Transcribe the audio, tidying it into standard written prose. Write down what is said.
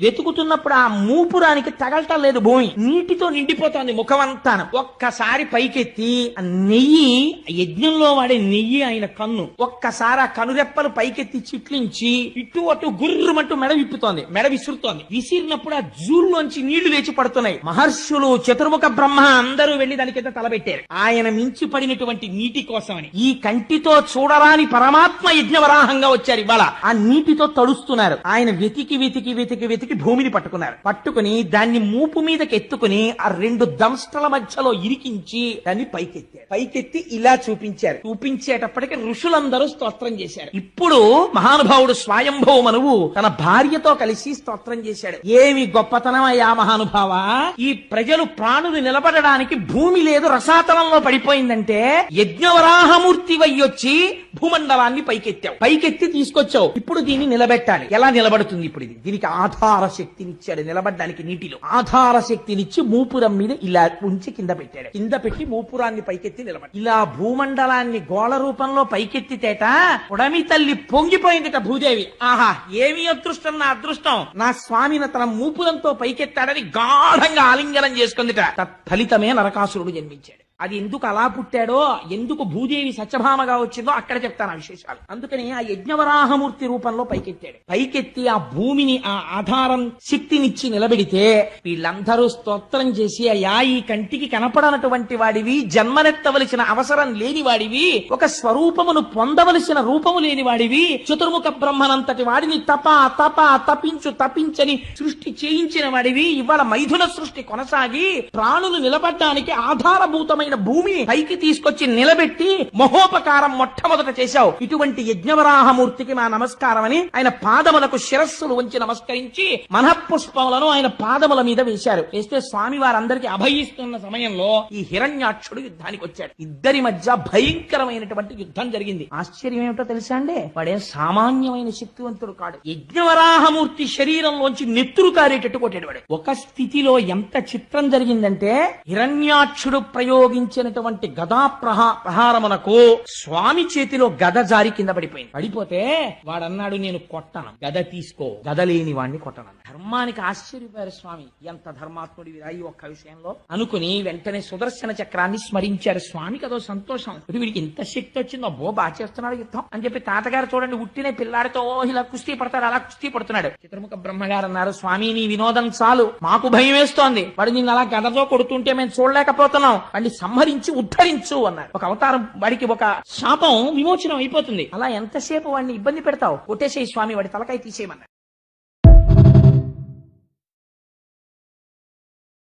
వెతుకుతున్నప్పుడు ఆ మూపురానికి తగలటం లేదు భూమి, నీటితో నిండిపోతోంది ముఖమంతాను. ఒక్కసారి పైకెత్తి నెయ్యి, యజ్ఞంలో వాడే నెయ్యి ఆయన కన్ను, ఒక్కసారి ఆ కనురెప్పలు పైకెత్తి చిట్లించి ఇటు అటు గుర్రుమంటూ మెడ విప్పుతోంది, మెడ విసురుతోంది. విసిరినప్పుడు ఆ జూల్లోంచి నీళ్లు లేచి పడుతున్నాయి. మహర్షులు, చతుర్ముఖ బ్రహ్మ అందరూ వెళ్లి దాని కింద తలబెట్టారు ఆయన మించి పడినటువంటి నీటి కోసమని. ఈ కంటితో చూడరాని పరమాత్మ యజ్ఞవరాహంగా వచ్చారు ఇవాళ. ఆ నీటితో తడుస్తున్నారు. ఆయన వెతికి వెతికి వెతికి వెతికి భూమిని పట్టుకున్నారు. పట్టుకుని దాన్ని మూపు మీదకి ఎత్తుకుని ఆ రెండు దంష్టల మధ్యలో ఇరికించి దాన్ని పైకెత్తారు. పైకెత్తి ఇలా చూపించారు. చూపించేటప్పటికి ఋషులందరూ స్తోత్రం చేశారు. ఇప్పుడు మహానుభావుడు స్వయంభవ మనువు తన భార్యతో కలిసి స్తోత్రం చేశాడు. ఏమి గొప్పతనమయ్యా మహానుభావా, ఈ ప్రజలు ప్రాణులు నిలబడడానికి భూమి లేదు, రసాతలంలో పడిపోయిందంటే యజ్ఞవరాహమూర్తి వయ్యొచ్చి భూమండలాన్ని పైకెత్తావు, పైకెత్తి తీసుకొచ్చావు. ఇప్పుడు దీన్ని నిలబెట్టాలి. ఎలా నిలబడుతుంది ఇప్పుడు ఇది? దీనికి ఆధార శక్తినిచ్చాడు. నిలబడడానికి నీటిలో ఆధార శక్తినిచ్చి మూపురం మీద ఇలా ఉంచి కింద పెట్టాడు. కింద పెట్టి మూపురాన్ని పైకెత్తి నిలబడి ఇలా భూమండలాన్ని గోళ రూపంలో పైకెత్తితేట ఉడమి తల్లి పొంగిపోయిందిట భూదేవి. ఆహా, ఏమి అదృష్టం, నా అదృష్టం, నా స్వామిని తన మూపురంతో పైకెత్తాడని గాఢంగా ఆలింగనం చేసుకుందిట. తత్ఫలితమే నరకాసురుడు జన్మించాడు. అది ఎందుకు అలా పుట్టాడో, ఎందుకు భూదేవి సత్యభామగా వచ్చిందో అక్కడ చెప్తాను ఆ విశేషాలు. అందుకని ఆ యజ్ఞవరాహమూర్తి రూపంలో పైకెత్తాడు. పైకెత్తి ఆ భూమిని ఆ ఆధారం శక్తినిచ్చి నిలబెడితే వీళ్ళందరూ స్తోత్రం చేసి, అయ్యా ఈ కంటికి కనపడనటువంటి వాడివి, జన్మనెత్తవలసిన అవసరం లేని వాడివి, ఒక స్వరూపమును పొందవలసిన రూపము లేని వాడివి, చతుర్ముఖ బ్రహ్మనంతటి వాడిని తపించని సృష్టి చేయించిన వాడివి, ఇవాళ మైథున సృష్టి కొనసాగి ప్రాణులు నిలబడ్డానికి ఆధారభూతమైన భూమి పైకి తీసుకొచ్చి నిలబెట్టి మహోపకారం మొట్టమొదట చేశావు. ఇటువంటి యజ్ఞవరాహమూర్తికి మా నమస్కారం అని ఆయన పాదములకు శిరస్సులు వంచి నమస్కరించి మనఃపుష్పములను ఆయన పాదముల మీద వేశారు. వేస్తే స్వామి వారందరికీ అభయిస్తున్న సమయంలో ఈ హిరణ్యాక్షుడు యుద్ధానికి వచ్చాడు. ఇద్దరి మధ్య భయంకరమైనటువంటి యుద్ధం జరిగింది. ఆశ్చర్యం ఏమిటో తెలుసా అండి, వాడేం సామాన్యమైన శక్తివంతుడు కాడు. యజ్ఞవరాహమూర్తి శరీరంలోంచి నెత్తురు కారేటట్టు కొట్టాడు వాడు. ఒక స్థితిలో ఎంత చిత్రం జరిగిందంటే, హిరణ్యాక్షుడు ప్రయోగించినటువంటి గదా ప్రహారమునకు స్వామి చేతిలో గద జారి కింద పడిపోయింది. పడిపోతే వాడన్నాడు, నేను కొట్టను, గద తీసుకో, గద లేని వాడిని కొట్టను. ధర్మానికి ఆశ్చర్యపోయారు స్వామి, ఎంత ధర్మాత్ముడి ఈ ఒక్క విషయంలో అనుకుని వెంటనే సుదర్శన చక్రాన్ని స్మరించారు. స్వామికి అదో సంతోషం, వీడికి ఇంత శక్తి వచ్చిందో, బో బాగా చేస్తున్నాడు యుద్ధం అని చెప్పి. తాతగారు చూడండి, ఉట్టినే పిల్లాడితో ఇలా కుస్తీ పడతాడు, అలా కుస్తీ పడుతున్నాడు. చతుర్ముఖ బ్రహ్మగారు అన్నారు, స్వామి నీ వినోదం చాలు, మాకు భయం వేస్తోంది, వాడు నిన్ను అలా గదతో కొడుతుంటే మేము చూడలేకపోతున్నాం, వాడిని సంహరించి ఉద్ధరించు అన్నారు. ఒక అవతారం, వాడికి ఒక శాపం విమోచనం అయిపోతుంది. అలా ఎంతసేపు వాడిని ఇబ్బంది పెడతావు, కొట్టేసేయి స్వామి, వాడి తలకాయ తీసేయమన్నారు.